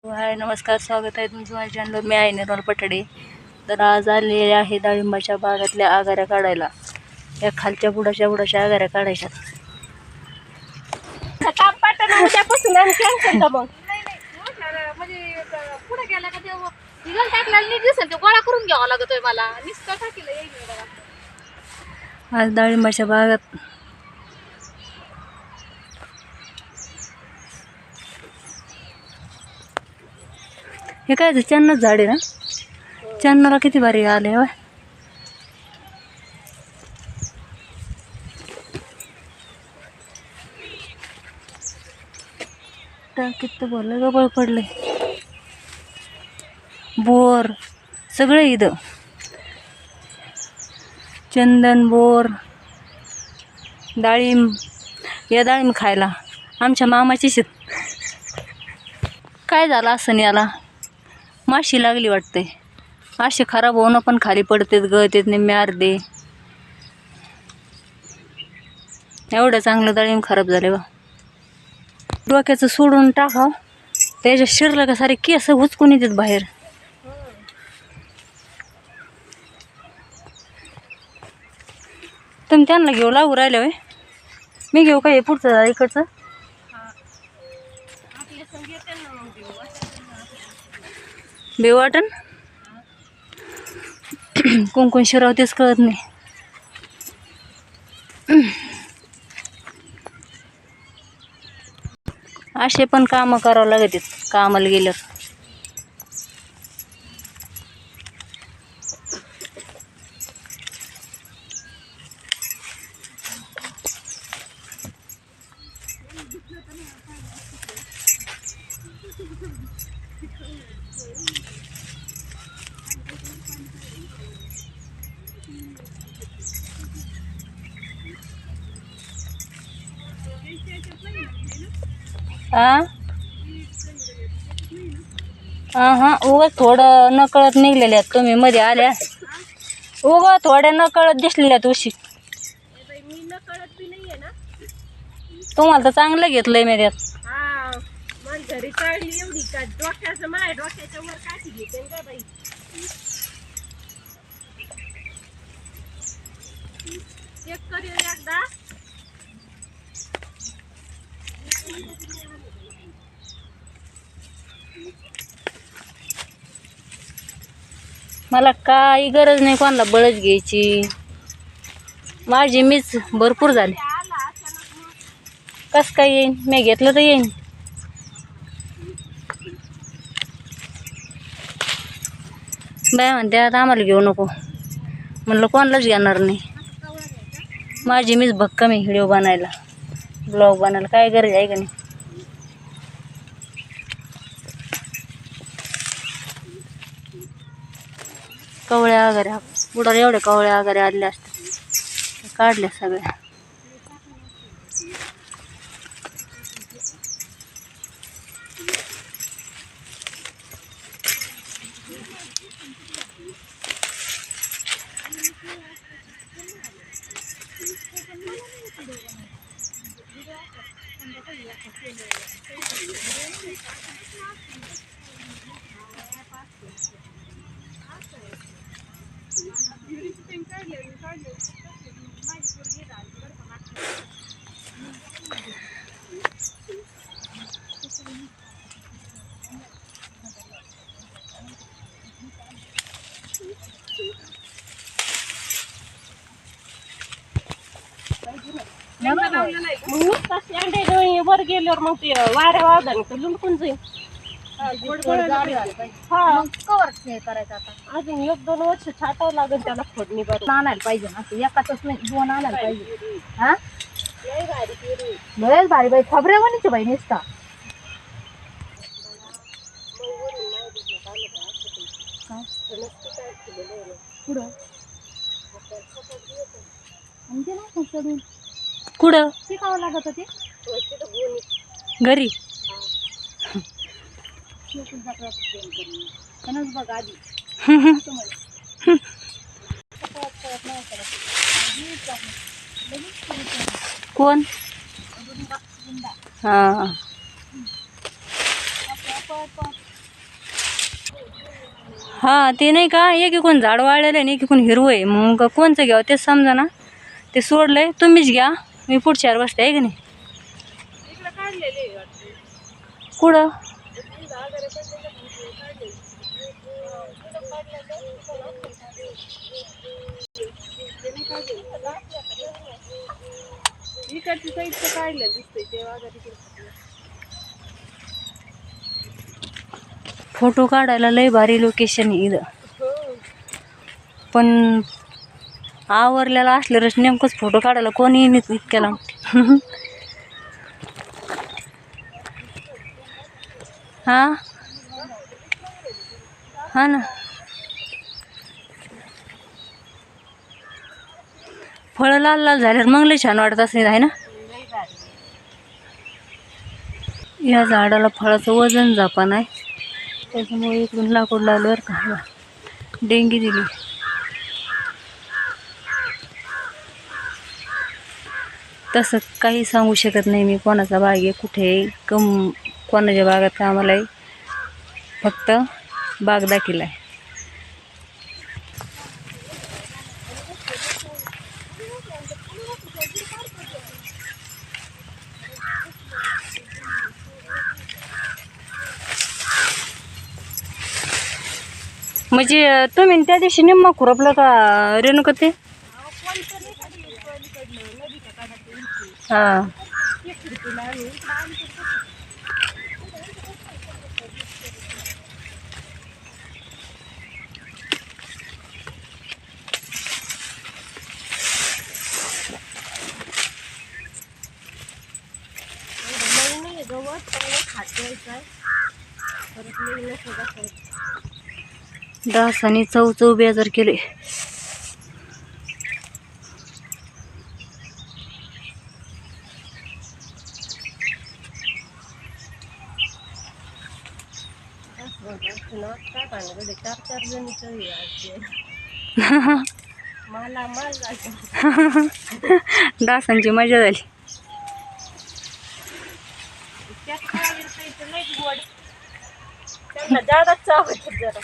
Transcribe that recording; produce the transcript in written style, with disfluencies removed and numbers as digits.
हाय नमस्कार, स्वागत आहे तुमचं माझ्या चॅनलवर. मी आहे निर्मल पठाडे. तर आज आलेले आहे डाळिंबाच्या बागातल्या आगाऱ्या काढायला. या खालच्या बुडाच्या आगाऱ्या काढायच्या. उद्यापासून म्हणजे पुढे गेला का तेव्हा निघाल टाकला नीट दिसेल, ते गोळा करून घ्यावा लागतोय मला. निस्ता टाकीला येईल आज डाळिंबाच्या बागात हे काय चन्नच झाड आहे ना. चन्नाला किती भारी आले होय. टाकीत बोललं गबळ पडले. बोर सगळे इथं, चंदन, बोर, डाळिंब. या डाळिंब खायला आमच्या मामाची शेत. काय झालं असं याला, माशी लागली वाटते. असे खराब होणं पण खाली पडतेत, गळतेत निम्मे अर्धे. एवढं चांगलं डाळिंब खराब झाले बा. डोक्याचं सोडून टाकाव, त्याच्या शिरलं का सारे केस उचकून येतात बाहेर. तुम्ही त्यांना घेऊ लागू राहिले होय. मी घेऊ का हे पुढचं इकडचं. बेवाटन कोण शिराव तेच कळत नाही. असे पण काम करावं लागत कामाला गेल्यावर. उगाच थोडं नकळत निघलेल्या तुम्ही मध्ये आल्या. उगा थोड्या नकळत दिसलेल्या तुळशी. तुम्हाला तर चांगलं घेतलंय मी त्यात. घरी कळली एवढी का डोक्याचं माय डोक्याच्या वर काठी घेते का बाई. चेक करू एकदा. मला काही गरज नाही कोणाला बळच घ्यायची. माझी मीच भरपूर झाली. कस काय येईन, मी घेतलं तर येईन. बाय म्हणते आता आम्हाला घेऊ नको. म्हणलं कोणालाच घेणार नाही. माझी मीच भक्कम आहे व्हिडिओ बनायला, ब्लॉग बनायला. काय गरज आहे का नाही. कवळ्या आगाऱ्या बुडाला एवढ्या कवळ्या आगाऱ्या आलेल्या असतात, काढल्या सगळ्या. वर गेल्यावर मग ते वाऱ्या वादन लुंकून जाईल. अजून 1-2 वर्ष छाटावं लागेल त्याला. फोडणी बरोबर आणायला पाहिजे ना, एकाच नाही 2 आणायला पाहिजे. हा लयच भारी बाई, खबऱ्या म्हणीचे बाई निसता. कुठं शिकावं लागत होते घरी. बघ आधी कोण. हा हा ते नाही का एक एकूण झाड वाळलेलं आहे आणि एक एकूण हिरवं आहे, मग कोणचं घ्यावं तेच समजा ना. ते सोडलंय, तुम्हीच घ्या, मी पुढच्या वर बसते आहे की नाही. इकडे काढलेले आहे वाटतं. कुठं ती झाड जरा पडलेलं म्हणजे काढले. कुठं पडलं ते? कुठं नसेल ते नाही काढलेलं. इकडच्या साईडचं काढलं दिसतंय ते वाघा तिकडे. फोटो काढायला लय भारी लोकेशन आहे इथं, हो. पण आवरलेला असल्यावरच नेमकंच फोटो काढायला कोणी येईन इतक्या लांब. हा हा ना, फळं लाल लाल झाल्यावर मग लय छान वाटत असेल आहे ना. लई भारी. या झाडाला फळाचं वजन जापा नाही, त्याच्यामुळे इकडून लाकूड लावल्यावर का डेंगी दिली. तसं काही सांगू शकत नाही मी कोणाचा बाग आहे, कुठे आहे, कोणाच्या बागात कामाला आहे, फक्त बाग दाखिला आहे. म्हणजे तुम्ही त्या दिवशी निम्मा खुरपलं का रेणुका ते? हा डासाने चव बेजार केले. डासांची मजा झाली. त्यांना जादाच चावत जरा.